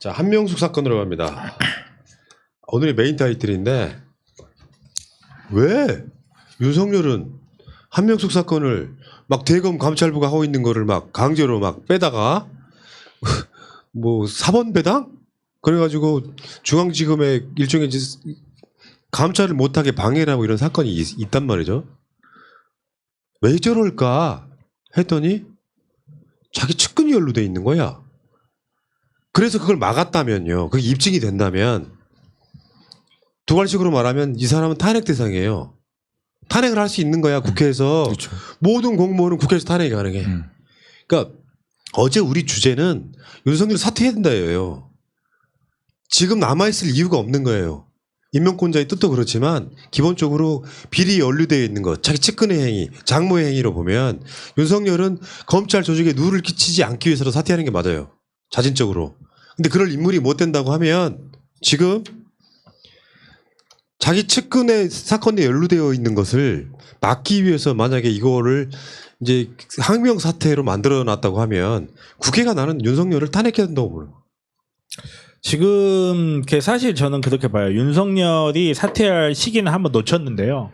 자, 한명숙 사건으로 갑니다. 오늘의 메인 타이틀인데 왜 윤석열은 한명숙 사건을 막 대검 감찰부가 하고 있는 거를 막 강제로 막 빼다가 뭐 사번배당? 그래가지고 중앙지검에 일종의 감찰을 못하게 방해를 하고 이런 사건이 있단 말이죠. 왜 저럴까 했더니 자기 측근이 연루돼 있는 거야. 그래서 그걸 막았다면요. 그게 입증이 된다면 두 가지식으로 말하면 이 사람은 탄핵 대상이에요. 탄핵을 할 수 있는 거야. 국회에서. 그렇죠. 모든 공무원은 국회에서 탄핵이 가능해. 그러니까 어제 우리 주제는 윤석열 사퇴해야 된다예요. 지금 남아있을 이유가 없는 거예요. 인명권자의 뜻도 그렇지만 기본적으로 비리 연루되어 있는 것, 자기 측근의 행위, 장모의 행위로 보면 윤석열은 검찰 조직에 누를 끼치지 않기 위해서도 사퇴하는 게 맞아요. 자진적으로. 근데 그럴 인물이 못 된다고 하면 지금 자기 측근의 사건에 연루되어 있는 것을 막기 위해서 만약에 이거를 이제 항명 사태로 만들어 놨다고 하면 국회가 나는 윤석열을 탄핵해야 된다고 보는 거예요. 지금 사실 저는 그렇게 봐요. 윤석열이 사퇴할 시기는 한번 놓쳤는데요.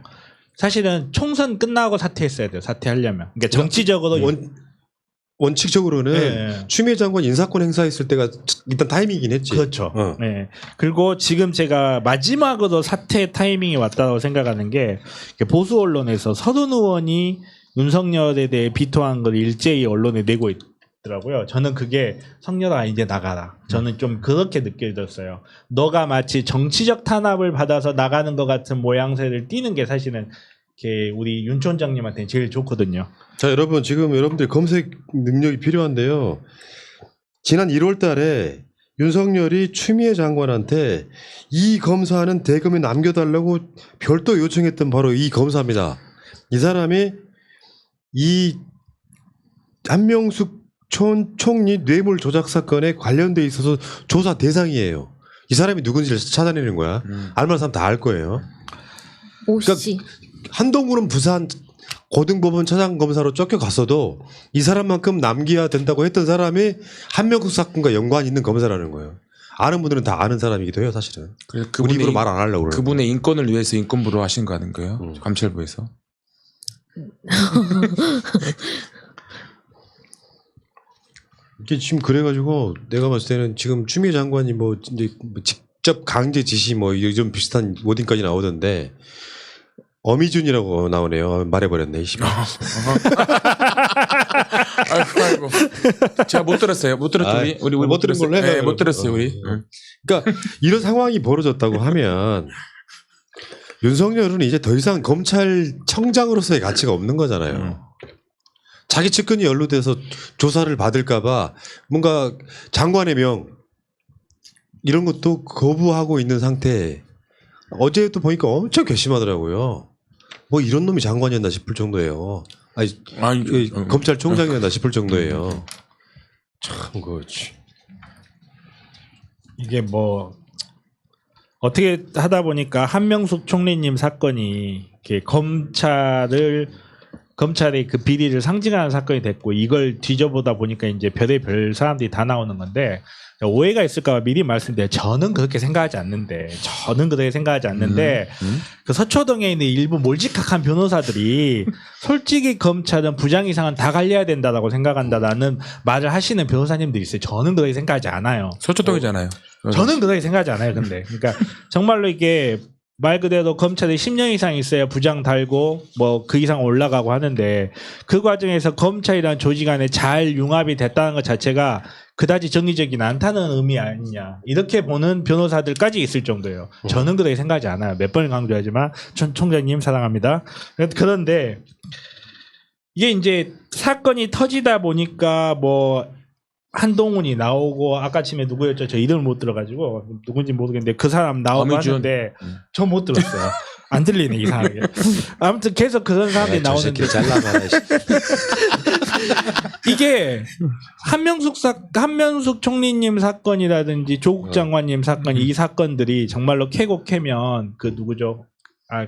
사실은 총선 끝나고 사퇴했어야 돼요. 사퇴하려면. 그러니까 정치적으로 원칙적으로는 네. 추미애 장관 인사권 행사했을 때가 일단 타이밍이긴 했지. 그렇죠. 네. 그리고 지금 제가 마지막으로 사퇴 타이밍이 왔다고 생각하는 게 보수 언론에서 서른 의원이 윤석열에 대해 비토한 걸 일제히 언론에 내고 있더라고요. 저는 그게 성렬아 이제 나가라. 저는 좀 그렇게 느껴졌어요. 너가 마치 정치적 탄압을 받아서 나가는 것 같은 모양새를 띠는 게 사실은 우리 윤 총장님한테 제일 좋거든요. 자, 여러분 지금 여러분들 검색 능력이 필요한데요. 지난 1월 달에 윤석열이 추미애 장관한테 이 검사는 대검에 남겨달라고 별도 요청했던 바로 이 검사입니다. 이 사람이 이 한명숙 총리 뇌물 조작 사건에 관련돼 있어서 조사 대상이에요. 이 사람이 누군지를 찾아내는 거야. 알만한 사람 다 알 거예요. 오씨. 그러니까 한동훈은 부산 고등법원 차장검사로 쫓겨갔어도 이 사람만큼 남겨야 된다고 했던 사람이 한명숙 사건과 연관이 있는 검사라는 거예요. 아는 분들은 다 아는 사람이기도 해요, 사실은. 우리 입으로 말 안 하려고 그러는 그분의 인권을 위해서 인권부로 하신 거 아닌가요? 감찰부에서. 이게 지금 그래가지고 내가 봤을 때는 지금 추미애 장관이 뭐 이제 직접 강제 지시 뭐 좀 비슷한 워딩까지 나오던데 어미준이라고 나오네요. 말해버렸네. 아이고. 제가 못 들었어요. 못 들었죠 우리 못 들은 걸로 해. 네, 못 들었어요 우리. 그러니까 이런 상황이 벌어졌다고 하면 윤석열은 이제 더 이상 검찰청장으로서의 가치가 없는 거잖아요. 자기 측근이 연루돼서 조사를 받을까봐 뭔가 장관의 명 이런 것도 거부하고 있는 상태. 어제도 보니까 엄청 괘씸하더라고요. 뭐 이런 놈이 장관이었나 싶을 정도예요. 아니 검찰총장이었나 싶을 정도예요. 참 그렇지. 이게 뭐 어떻게 하다 보니까 한명숙 총리님 사건이 이렇게 검찰의 그 비리를 상징하는 사건이 됐고 이걸 뒤져보다 보니까 이제 별의별 사람들이 다 나오는 건데 오해가 있을까 미리 말씀드려요. 저는 그렇게 생각하지 않는데 그 서초동에 있는 일부 몰직학한 변호사들이 솔직히 검찰은 부장 이상은 다 갈려야 된다라고 생각한다라는 말을 하시는 변호사님들이 있어요. 저는 그렇게 생각하지 않아요. 서초동이잖아요. 저는 그렇게 생각하지 않아요. 근데 그러니까 정말로 이게 말 그대로 검찰에 10년 이상 있어야 부장 달고 뭐 그 이상 올라가고 하는데 그 과정에서 검찰이라는 조직 안에 잘 융합이 됐다는 것 자체가 그다지 정의적이지 않다는 의미 아니냐 이렇게 보는 변호사들까지 있을 정도예요. 저는 그렇게 생각하지 않아요. 몇 번을 강조하지만 총장님 사랑합니다. 그런데 이게 이제 사건이 터지다 보니까 뭐 한동훈이 나오고 아까 아침에 누구였죠? 저 이름을 못 들어가지고 누군지 모르겠는데 그 사람 나오고 하는데 저 못 들었어요. 안 들리네 이상하게. 아무튼 계속 그런 사람들이 나오는데 이게 한명숙 총리님 사건이라든지 조국 장관님 사건 이 사건들이 정말로 캐고 캐면 그 누구죠?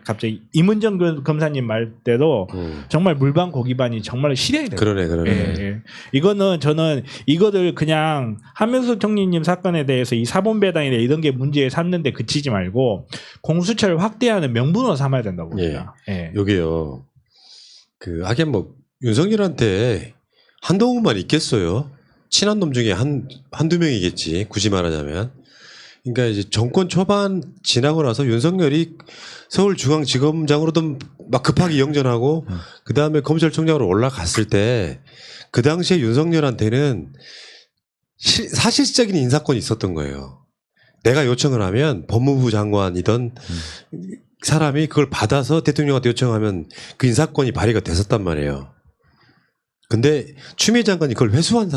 갑자기 임은정 검사님 말 때도 정말 물반 고기반이 정말 실행이 돼요. 그러네. 예. 이거는 저는 이거를 그냥 한명숙 총리님 사건에 대해서 이 사본배당이나 이런 게 문제에 삼는데 그치지 말고 공수처를 확대하는 명분으로 삼아야 된다고 봅니다. 예. 요게요. 하긴 뭐 윤석열한테 한동훈만 있겠어요. 친한 놈 중에 한두 명이겠지. 굳이 말하자면. 그러니까 이제 정권 초반 지나고 나서 윤석열이 서울중앙지검장으로도 막 급하게 영전하고 그 다음에 검찰총장으로 올라갔을 때 그 당시에 윤석열한테는 사실적인 인사권이 있었던 거예요. 내가 요청을 하면 법무부 장관이던 사람이 그걸 받아서 대통령한테 요청하면 그 인사권이 발휘가 됐었단 말이에요. 근데 추미애 장관이 그걸 회수한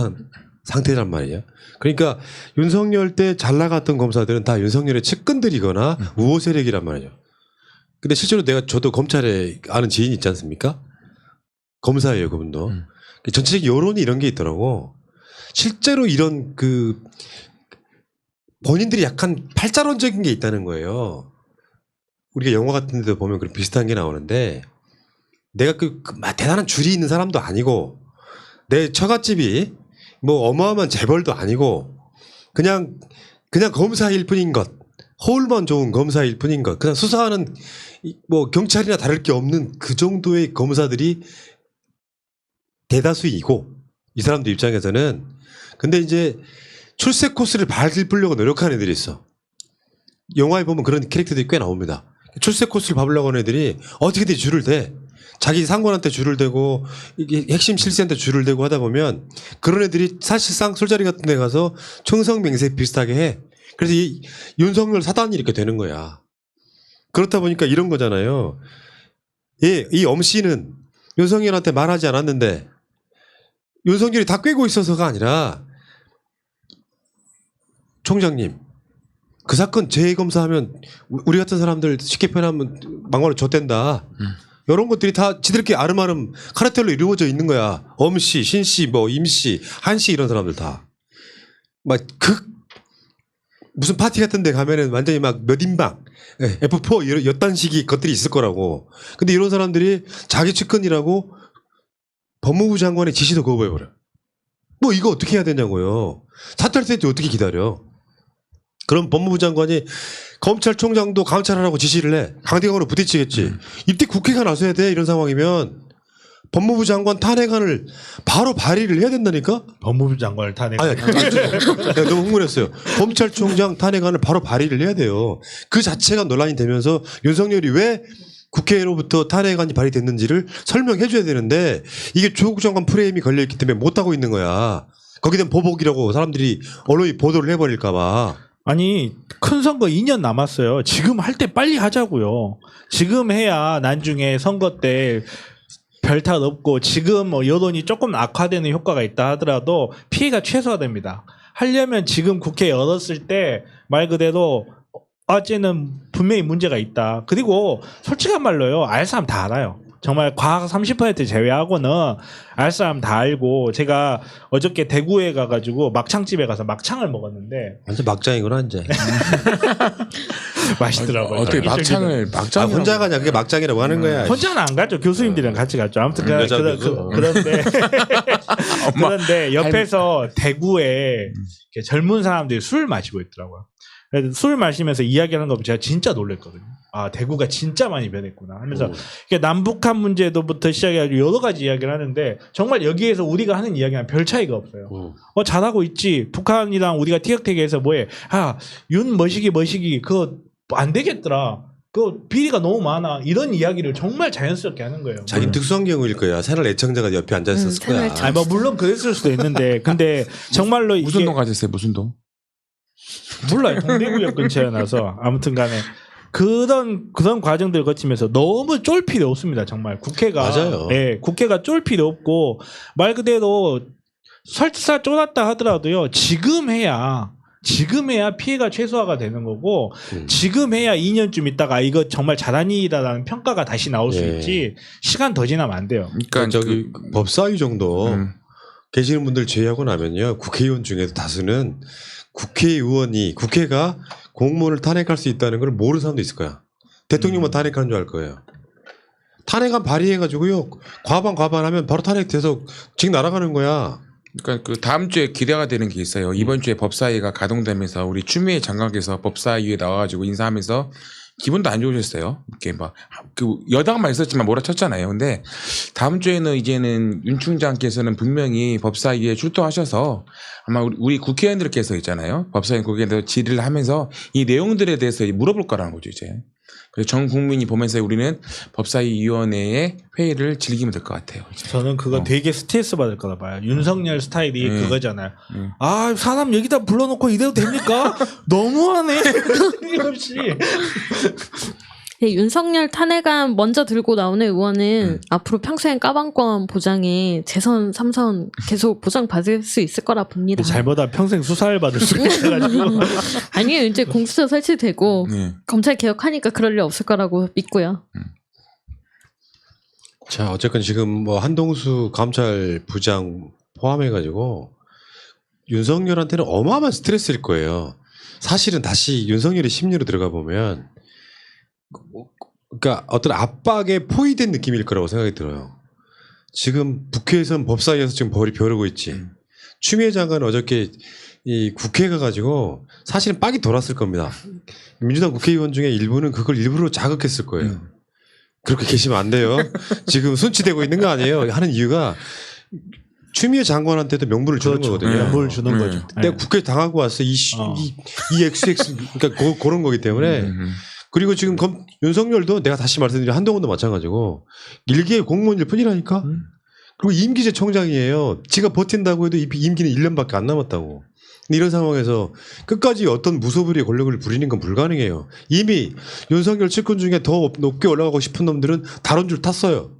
상태란 말이에요. 그러니까 윤석열 때 잘 나갔던 검사들은 다 윤석열의 측근들이거나 우호 세력이란 말이죠. 근데 실제로 저도 검찰에 아는 지인이 있지 않습니까? 검사예요, 그분도. 전체적 여론이 이런 게 있더라고. 실제로 이런 본인들이 약간 팔자론적인 게 있다는 거예요. 우리가 영화 같은 데도 보면 그런 비슷한 게 나오는데 내가 대단한 줄이 있는 사람도 아니고 내 처갓집이 뭐 어마어마한 재벌도 아니고 그냥 검사일 뿐인 것, 허울만 좋은 검사일 뿐인 것, 그냥 수사하는 뭐 경찰이나 다를 게 없는 그 정도의 검사들이 대다수이고 이 사람들 입장에서는 근데 이제 출세 코스를 밟으려고 노력하는 애들이 있어. 영화에 보면 그런 캐릭터들이 꽤 나옵니다. 출세 코스를 밟으려고 하는 애들이 어떻게든 줄을 대. 자기 상관한테 줄을 대고 이게 핵심 실세한테 줄을 대고 하다 보면 그런 애들이 사실상 술자리 같은 데 가서 청성맹세 비슷하게 해. 그래서 이 윤석열 사단이 이렇게 되는 거야. 그렇다 보니까 이런 거잖아요. 이 엄씨는 윤석열한테 말하지 않았는데 윤석열이 다 꿰고 있어서가 아니라 총장님 그 사건 재검사하면 우리 같은 사람들 쉽게 표현하면 막말로 좆된다. 이런 것들이 다 지들끼리 아름아름 카르텔로 이루어져 있는 거야. 엄씨, 신씨, 뭐 임씨, 한씨 이런 사람들 다. 막 무슨 파티 같은 데 가면은 완전히 막 몇 인방, F4 이딴 식이 것들이 있을 거라고. 근데 이런 사람들이 자기 측근이라고 법무부 장관의 지시도 거부해버려. 뭐 이거 어떻게 해야 되냐고요. 사퇴할 때 어떻게 기다려. 그럼 법무부 장관이 검찰총장도 감찰하라고 지시를 해. 강대강으로 부딪히겠지. 이때 국회가 나서야 돼. 이런 상황이면 법무부 장관 탄핵안을 바로 발의를 해야 된다니까. 법무부 장관을 탄핵. 아니, 내가 너무 흥분했어요. 검찰총장 탄핵안을 바로 발의를 해야 돼요. 그 자체가 논란이 되면서 윤석열이 왜 국회로부터 탄핵안이 발의됐는지를 설명해 줘야 되는데 이게 조국 장관 프레임이 걸려있기 때문에 못하고 있는 거야. 거기에 대한 보복이라고 사람들이 언론이 보도를 해버릴까 봐. 아니 큰 선거 2년 남았어요. 지금 할 때 빨리 하자고요. 지금 해야 나중에 선거 때 별탈 없고 지금 뭐 여론이 조금 악화되는 효과가 있다 하더라도 피해가 최소화됩니다. 하려면 지금 국회 열었을 때 말 그대로 어제는 분명히 문제가 있다. 그리고 솔직한 말로요. 알 사람 다 알아요. 정말 과학 30% 제외하고는 알 사람 다 알고 제가 어저께 대구에 가가지고 막창집에 가서 막창을 먹었는데 완전 막장이구나 이제. 맛있더라고요. 어떻게 막창을 혼자 가냐 그게 막장이라고 하는 거야. 혼자는 안 가죠. 교수님들이랑 같이 갔죠. 아무튼 그런데 옆에서 대구에 젊은 사람들이 술을 마시고 있더라고요. 술 마시면서 이야기하는 거 제가 진짜 놀랐거든요. 아 대구가 진짜 많이 변했구나 하면서 남북한 문제도부터 시작해가지고 여러 가지 이야기를 하는데 정말 여기에서 우리가 하는 이야기랑 별 차이가 없어요. 잘하고 있지. 북한이랑 우리가 티격태격해서 뭐해. 윤 머시기 그거 안 되겠더라. 그 비리가 너무 많아. 이런 이야기를 정말 자연스럽게 하는 거예요. 자기는 특수한 경우일 거야. 새날 애청자가 옆에 앉아 있었을 거야. 아니 뭐 물론 그랬을 수도 있는데 근데 정말로 무슨 이게 동 가셨어요? 무슨 동? 몰라요. 동대구역 근처에 나서 아무튼 간에 그런 과정들을 거치면서 너무 쫄 필요 없습니다. 정말 국회가 맞아요. 예, 국회가 쫄 필요 없고 말 그대로 설사 쫄았다 하더라도요. 지금 해야 피해가 최소화가 되는 거고 지금 해야 2년쯤 있다가 이거 정말 잘한 일이다라는 평가가 다시 나올 수 있지 시간 더 지나면 안 돼요. 그러니까 저기 법사위 정도 계시는 분들 제외하고 나면요. 국회의원 중에도 다수는 국회가 공무원을 탄핵할 수 있다는 걸 모르는 사람도 있을 거야. 대통령만 탄핵하는 줄 알 거예요. 탄핵안 발의해가지고요. 과반하면 바로 탄핵돼서 직 날아가는 거야. 그러니까 그 다음 주에 기대가 되는 게 있어요. 이번 주에 법사위가 가동되면서 우리 추미애 장관께서 법사위에 나와가지고 인사하면서 기분도 안 좋으셨어요. 이렇게 막 그 여당만 있었지만 몰아쳤잖아요. 근데 다음 주에는 이제는 윤 총장께서는 분명히 법사위에 출동하셔서 아마 우리 국회의원들께서 있잖아요. 법사위 국회의원들 질의를 하면서 이 내용들에 대해서 물어볼 거라는 거죠 이제. 그래서 전 국민이 보면서 우리는 법사위원회의 회의를 즐기면 될 것 같아요. 이제. 저는 그거 되게 스트레스 받을 거다 봐요. 윤석열 스타일이 그거잖아요. 아 사람 여기다 불러놓고 이래도 됩니까? 너무하네. 없이. 네, 윤석열 탄핵안 먼저 들고 나오는 의원은 앞으로 평생 까방권 보장에 재선 3선 계속 보장받을 수 있을 거라 봅니다. 잘못하면 평생 수사를 받을 수 있어가지고. 아니요, 이제 공수처 설치되고 네. 검찰 개혁하니까 그럴 일 없을 거라고 믿고요. 자, 어쨌건 지금 뭐 한동수 감찰부장 포함해가지고 윤석열한테는 어마어마한 스트레스일 거예요. 사실은 다시 윤석열의 심리로 들어가 보면 그러니까 어떤 압박에 포위된 느낌일 거라고 생각이 들어요. 지금 국회에서는 법사위에서 지금 벌이 벼르고 있지. 추미애 장관은 어저께 이 국회에 가가지고 사실은 빡이 돌았을 겁니다. 민주당 국회의원 중에 일부는 그걸 일부러 자극했을 거예요. 그렇게 계시면 안 돼요. 지금 손치되고 있는 거 아니에요. 하는 이유가 추미애 장관한테도 명분을 주는 거거든요. 명분을 주는 거죠. 내가 국회 당하고 왔어. 이 XX 그러니까 그런 거기 때문에 그리고 지금 윤석열도 내가 다시 말씀드린 한동훈도 마찬가지고 일개의 공무원일 뿐이라니까. 그리고 임기제 총장이에요. 지가 버틴다고 해도 임기는 1년밖에 안 남았다고. 근데 이런 상황에서 끝까지 어떤 무소불위의 권력을 부리는 건 불가능해요. 이미 윤석열 측근 중에 더 높게 올라가고 싶은 놈들은 다른 줄 탔어요.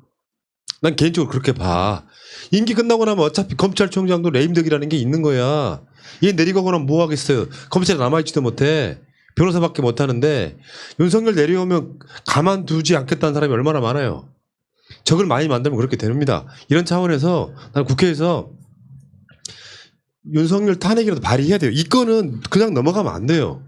난 개인적으로 그렇게 봐. 임기 끝나고 나면 어차피 검찰총장도 레임덕이라는 게 있는 거야. 얘 내리고 가면 뭐 하겠어요. 검찰에 남아있지도 못해. 변호사밖에 못하는데 윤석열 내려오면 가만두지 않겠다는 사람이 얼마나 많아요. 적을 많이 만들면 그렇게 됩니다. 이런 차원에서 나는 국회에서 윤석열 탄핵이라도 발의해야 돼요. 이 건은 그냥 넘어가면 안 돼요.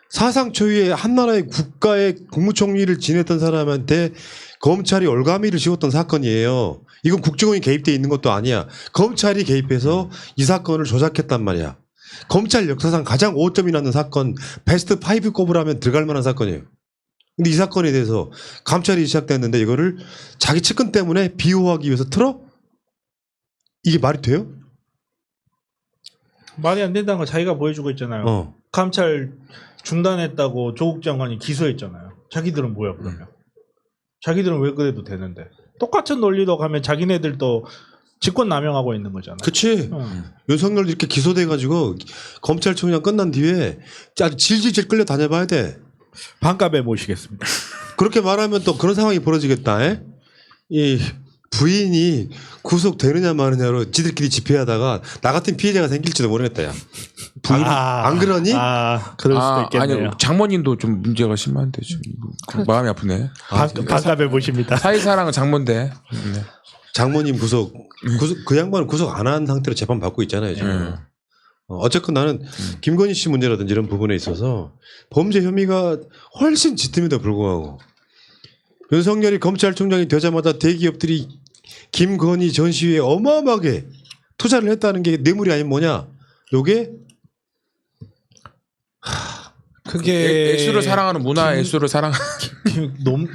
사상 초유의 한나라의 국가의 국무총리를 지냈던 사람한테 검찰이 올가미를 씌웠던 사건이에요. 이건 국정원이 개입돼 있는 것도 아니야. 검찰이 개입해서 이 사건을 조작했단 말이야. 검찰 역사상 가장 5점이 나는 사건, 베스트 5 꼽으라면 들어갈 만한 사건이에요. 근데 이 사건에 대해서 감찰이 시작됐는데 이거를 자기 측근 때문에 비호하기 위해서 틀어? 이게 말이 돼요? 말이 안 된다는 거 자기가 보여주고 있잖아요. 감찰 중단했다고 조국 장관이 기소했잖아요. 자기들은 뭐야 그러면? 자기들은 왜 그래도 되는데? 똑같은 논리로 가면 자기네들도 직권 남용하고 있는 거잖아. 그치. 윤석열도 이렇게 기소돼가지고 검찰총장 끝난 뒤에 아주 질질질 끌려 다녀봐야 돼. 반값에 모시겠습니다. 그렇게 말하면 또 그런 상황이 벌어지겠다. 에? 이 부인이 구속되느냐 마느냐로 지들끼리 집회하다가 나 같은 피해자가 생길지도 모르겠다. 야. 부인 안 그러니? 그럴 수도 있겠네요. 아니 장모님도 좀 문제가 심한데 좀 마음이 아프네. 반값에 모십니다. 사이사랑은 장모인데. 네. 장모님 구속 그 양반은 구속 안 한 상태로 재판 받고 있잖아요 지금. 어쨌건 나는 김건희 씨 문제라든지 이런 부분에 있어서 범죄 혐의가 훨씬 짙음에도 불구하고 윤석열이 검찰총장이 되자마자 대기업들이 김건희 전시회에 어마어마하게 투자를 했다는 게 뇌물이 아닌 뭐냐? 요게 그게 예술을 사랑하는 문화, 예술을 사랑하는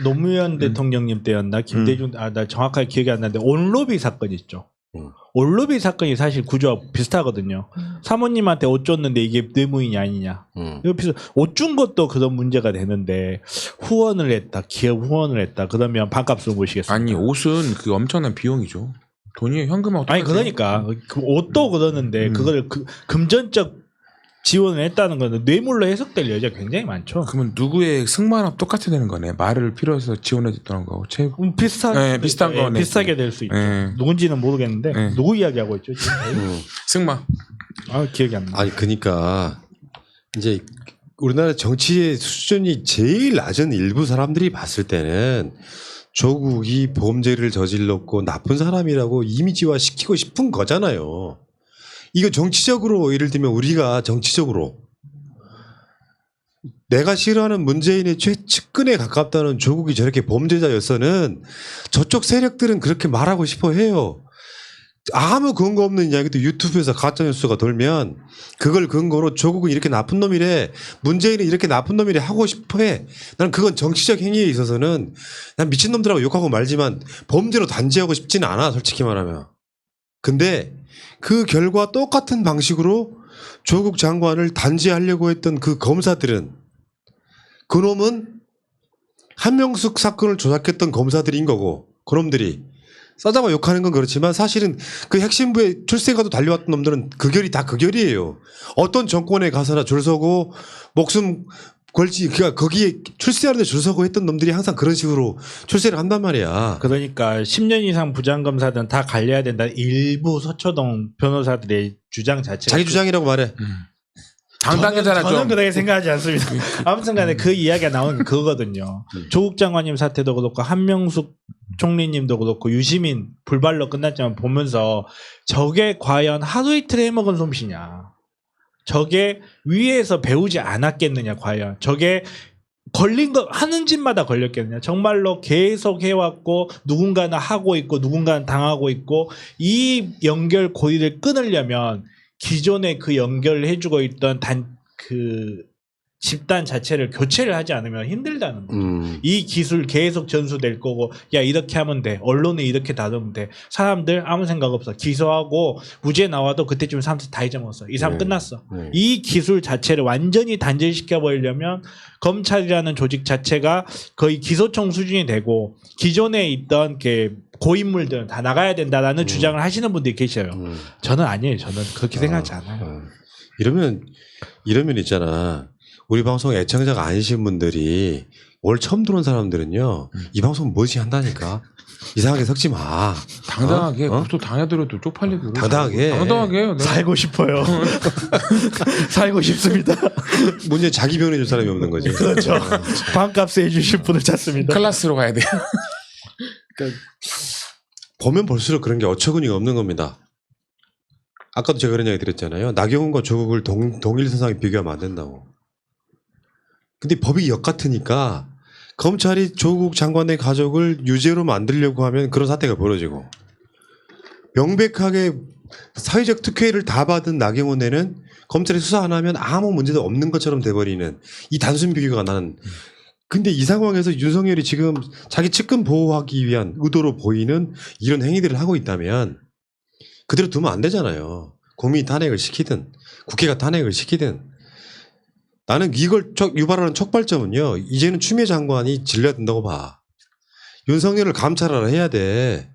노무현 대통령님 때였나 김대중 나 정확하게 기억이 안 나는데 온로비 사건 있죠. 온로비 사건이 사실 구조와 비슷하거든요. 사모님한테 옷 줬는데 이게 뇌물이냐 아니냐. 옆에서 옷 준 것도 그런 문제가 되는데 후원을 했다, 기업 후원을 했다. 그러면 반값으로 모시겠습니다. 아니 옷은 그 엄청난 비용이죠. 돈이 현금하고 아니 똑같아요. 그러니까 그 옷도 그러는데 그걸 금전적 지원을 했다는 거는 뇌물로 해석될 여지가 굉장히 많죠. 그러면 누구의 승마랑 똑같이 되는 거네. 말을 필요해서 지원해줬다는 거고. 비슷한 거네. 비슷하게 될 수 있죠. 네. 누군지는 모르겠는데 네. 누구 이야기하고 있죠 지금? 승마. 기억이 안 나. 아니 그러니까 이제 우리나라 정치의 수준이 제일 낮은 일부 사람들이 봤을 때는 조국이 범죄를 저질렀고 나쁜 사람이라고 이미지화 시키고 싶은 거잖아요. 이거 정치적으로 예를 들면 우리가 정치적으로 내가 싫어하는 문재인의 최측근에 가깝다는 조국이 저렇게 범죄자였어는 저쪽 세력들은 그렇게 말하고 싶어 해요. 아무 근거 없는 이야기도 유튜브에서 가짜뉴스가 돌면 그걸 근거로 조국은 이렇게 나쁜 놈이래, 문재인은 이렇게 나쁜 놈이래 하고 싶어 해. 난 그건 정치적 행위에 있어서는 난 미친놈들하고 욕하고 말지만 범죄로 단죄하고 싶지는 않아, 솔직히 말하면. 근데 그 결과 똑같은 방식으로 조국 장관을 단죄하려고 했던 그 검사들은, 그놈은 한명숙 사건을 조작했던 검사들인 거고, 그놈들이 싸잡아 욕하는 건 그렇지만 사실은 그 핵심부에 출세가도 달려왔던 놈들은 그 결이 다 그 결이에요. 어떤 정권에 가서나 줄 서고 목숨 걸지, 그러니까 거기에 출세하는데 줄 서고 했던 놈들이 항상 그런 식으로 출세를 한단 말이야. 그러니까 10년 이상 부장검사들은 다 갈려야 된다. 일부 서초동 변호사들의 주장 자체가 자기 주장이라고 말해. 당당하잖아 저는 좀. 그렇게 생각하지 않습니다. 아무튼간에 그 이야기가 나온 그거거든요. 조국 장관님 사태도 그렇고 한명숙 총리님도 그렇고 유시민 불발로 끝났지만 보면서 저게 과연 하루 이틀 해먹은 솜씨냐. 저게 위에서 배우지 않았겠느냐 과연. 저게 걸린 거 하는 짓마다 걸렸겠느냐. 정말로 계속 해왔고 누군가는 하고 있고 누군가는 당하고 있고 이 연결 고리를 끊으려면 기존에 그 연결을 해주고 있던 집단 자체를 교체를 하지 않으면 힘들다는 거죠. 이 기술 계속 전수될 거고, 야, 이렇게 하면 돼. 언론에 이렇게 다루면 돼. 사람들 아무 생각 없어. 기소하고 무죄 나와도 그때쯤 사람들 다 잊어먹었어. 이 사람 끝났어. 이 기술 자체를 완전히 단절시켜 버리려면 검찰이라는 조직 자체가 거의 기소청 수준이 되고, 기존에 있던 고인물들은 다 나가야 된다라는 주장을 하시는 분들이 계셔요. 저는 아니에요. 저는 그렇게 생각하지 않아요. 이러면 있잖아. 우리 방송 애청자가 아니신 분들이 오늘 처음 들어온 사람들은요, 이 방송 뭐지 한다니까. 이상하게 섞지 마. 당당하게 또 당해들어도 쪽팔리고. 당당하게. 당당하게. 살고 싶어요. 살고 싶습니다. 문제 자기 변호해 줄 사람이 없는 거지. 그렇죠. 반값에 해주실 분을 찾습니다. 클래스로 가야 돼요. 그러니까 보면 볼수록 그런 게 어처구니가 없는 겁니다. 아까도 제가 그런 이야기 드렸잖아요. 나경원과 조국을 동일선상에 비교하면 안 된다고. 근데 법이 역같으니까 검찰이 조국 장관의 가족을 유죄로 만들려고 하면 그런 사태가 벌어지고, 명백하게 사회적 특혜를 다 받은 나경원에는 검찰이 수사 안 하면 아무 문제도 없는 것처럼 돼버리는 이 단순 비교가 나는. 근데 이 상황에서 윤석열이 지금 자기 측근 보호하기 위한 의도로 보이는 이런 행위들을 하고 있다면 그대로 두면 안 되잖아요. 국민이 탄핵을 시키든 국회가 탄핵을 시키든. 나는 이걸 유발하는 촉발점은요, 이제는 추미애 장관이 질려야 된다고 봐. 윤석열을 감찰하라 해야 돼.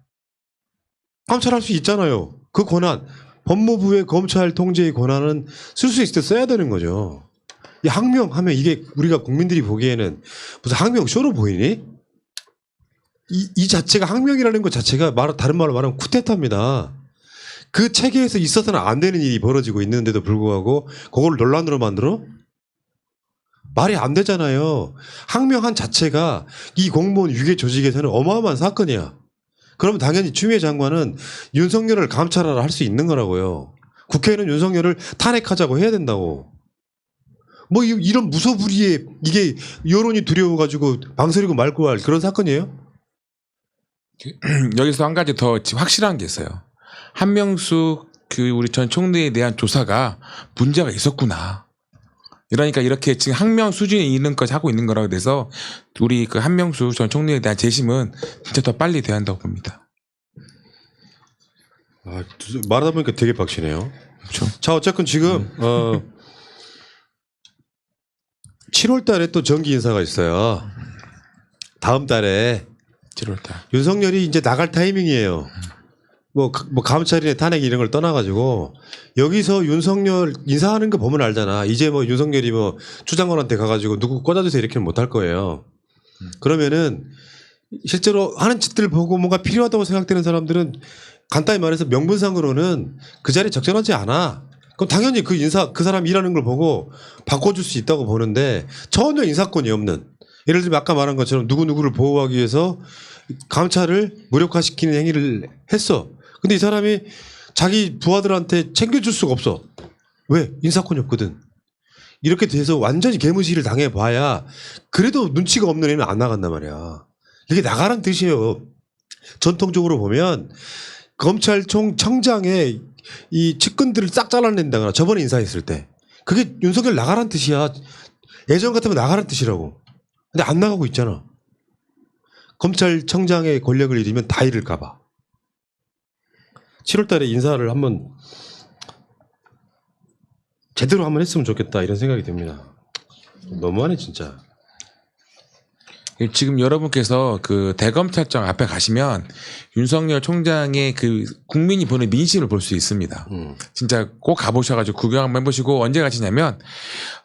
감찰할 수 있잖아요. 그 권한, 법무부의 검찰 통제의 권한은 쓸 수 있을 때 써야 되는 거죠. 이 항명하면 이게 우리가 국민들이 보기에는 무슨 항명 쇼로 보이니? 이 자체가 항명이라는 것 자체가 다른 말로 말하면 쿠데타입니다. 그 체계에서 있어서는 안 되는 일이 벌어지고 있는데도 불구하고 그걸 논란으로 만들어? 말이 안 되잖아요. 항명한 자체가 이 공무원 유괴 조직에서는 어마어마한 사건이야. 그러면 당연히 추미애 장관은 윤석열을 감찰하라 할 수 있는 거라고요. 국회는 윤석열을 탄핵하자고 해야 된다고. 뭐 이런 무소불위에 이게 여론이 두려워가지고 망설이고 말고 할 그런 사건이에요? 여기서 한 가지 더 확실한 게 있어요. 한명숙 우리 전 총리에 대한 조사가 문제가 있었구나. 그러니까 이렇게 지금 항명 수준에 있는 것까지 하고 있는 거라고 돼서 우리 한명숙 전 총리에 대한 재심은 진짜 더 빨리 돼야 한다고 봅니다. 말하다 보니까 되게 빡치네요. 그렇죠. 자, 어쨌건 지금 7월 달에 또 정기 인사가 있어요. 다음 달에 7월달. 윤석열이 이제 나갈 타이밍이에요. 뭐 감찰이나 탄핵 이런 걸 떠나가지고 여기서 윤석열 인사하는 거 보면 알잖아. 이제 뭐 윤석열이 뭐 추장관한테 가가지고 누구 꽂아주세요 이렇게는 못할 거예요. 그러면은 실제로 하는 짓들 보고 뭔가 필요하다고 생각되는 사람들은 간단히 말해서 명분상으로는 그 자리에 적절하지 않아. 그럼 당연히 그 사람 일하는 걸 보고 바꿔줄 수 있다고 보는데 전혀 인사권이 없는. 예를 들면 아까 말한 것처럼 누구누구를 보호하기 위해서 감찰을 무력화시키는 행위를 했어. 근데 이 사람이 자기 부하들한테 챙겨줄 수가 없어. 왜? 인사권이 없거든. 이렇게 돼서 완전히 개무시를 당해봐야 그래도 눈치가 없는 애는 안 나간단 말이야. 이게 나가란 뜻이에요. 전통적으로 보면 검찰청장의 이 측근들을 싹 잘라낸다거나 저번에 인사했을 때 그게 윤석열 나가란 뜻이야. 예전 같으면 나가란 뜻이라고. 근데 안 나가고 있잖아. 검찰청장의 권력을 잃으면 다 잃을까봐. 7월 달에 인사를 한번 제대로 한번 했으면 좋겠다 이런 생각이 듭니다. 너무하네 진짜. 지금 여러분께서 그 대검찰청 앞에 가시면 윤석열 총장의 그 국민이 보는 민심을 볼 수 있습니다. 진짜 꼭 가보셔가지고 구경 한번 해보시고 언제 가시냐면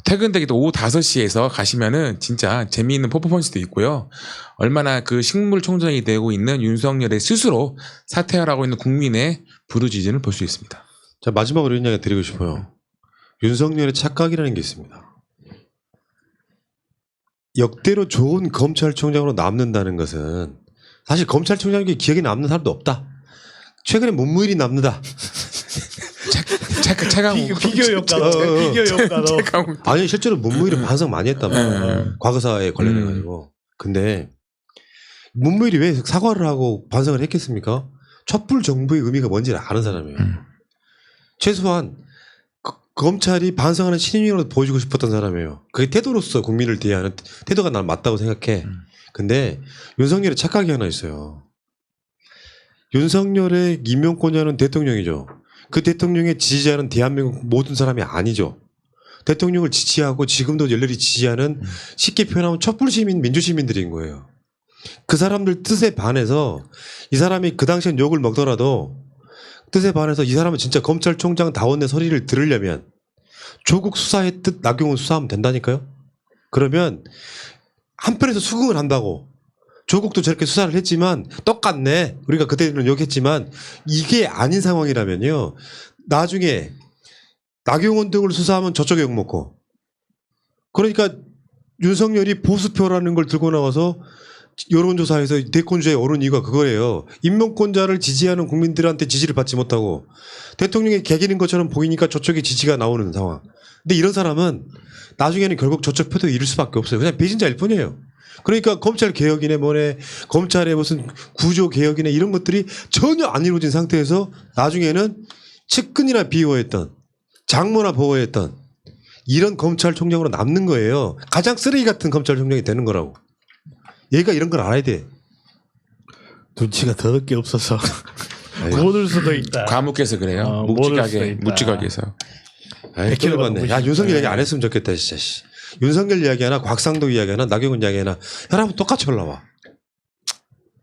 퇴근되기도 오후 5시에서 가시면은 진짜 재미있는 퍼포먼스도 있고요. 얼마나 그 식물 총장이 되고 있는 윤석열의 스스로 사퇴하라고 있는 국민의 부르짖음을 볼 수 있습니다. 자 마지막으로 이런 이야기 드리고 싶어요. 윤석열의 착각이라는 게 있습니다. 역대로 좋은 검찰총장으로 남는다는 것은 사실 검찰총장에게 기억에 남는 사람도 없다. 최근에 문무일이 남는다. 차강 비교 효과도 비교 효과도 아니 실제로 문무일은 반성 많이 했단 말이야. 과거사에 관련해가지고. 근데 문무일이 왜 사과를 하고 반성을 했겠습니까? 촛불 정부의 의미가 뭔지를 아는 사람이에요. 최소한 검찰이 반성하는 신임이라도 보여주고 싶었던 사람이에요. 그게 태도로서 국민을 대하는 태도가 난 맞다고 생각해. 근데 윤석열의 착각이 하나 있어요. 윤석열의 임명권자는 대통령이죠. 그 대통령의 지지자는 대한민국 모든 사람이 아니죠. 대통령을 지지하고 지금도 열렬히 지지하는 쉽게 표현하면 촛불시민, 민주시민들인 거예요. 그 사람들 뜻에 반해서 이 사람이 그 당시엔 욕을 먹더라도 뜻에 반해서 이 사람은 진짜 검찰총장 다원의 소리를 들으려면 조국 수사했듯 나경원 수사하면 된다니까요. 그러면 한편에서 수긍을 한다고 조국도 저렇게 수사를 했지만 똑같네. 우리가 그때는 욕했지만 이게 아닌 상황이라면요. 나중에 나경원 등을 수사하면 저쪽에 욕먹고 그러니까 윤석열이 보수표라는 걸 들고 나와서 여론조사에서 대권주에 오른 이유가 그거예요. 임명권자를 지지하는 국민들한테 지지를 받지 못하고 대통령이 개기는 것처럼 보이니까 저쪽에 지지가 나오는 상황. 근데 이런 사람은 나중에는 결국 저쪽 표도 잃을 수밖에 없어요. 그냥 배신자일 뿐이에요. 그러니까 검찰 개혁이네 뭐네 검찰의 무슨 구조 개혁이네 이런 것들이 전혀 안 이루어진 상태에서 나중에는 측근이나 비호했던 장모나 보호했던 이런 검찰총장으로 남는 거예요. 가장 쓰레기 같은 검찰총장이 되는 거라고. 얘가 이런 걸 알아야 돼. 눈치가 더럽게 없어서 아이고. 모를 수도 있다. 과묵해서 그래요. 모를 수도 있다. 묵직하게서. 아이, 100kg 맞네. 야, 윤석열 이야기 안 했으면 좋겠다, 진짜. 윤석열 이야기 하나, 곽상도 이야기 하나, 나경원 이야기 하나, 혈압은 똑같이 올라와.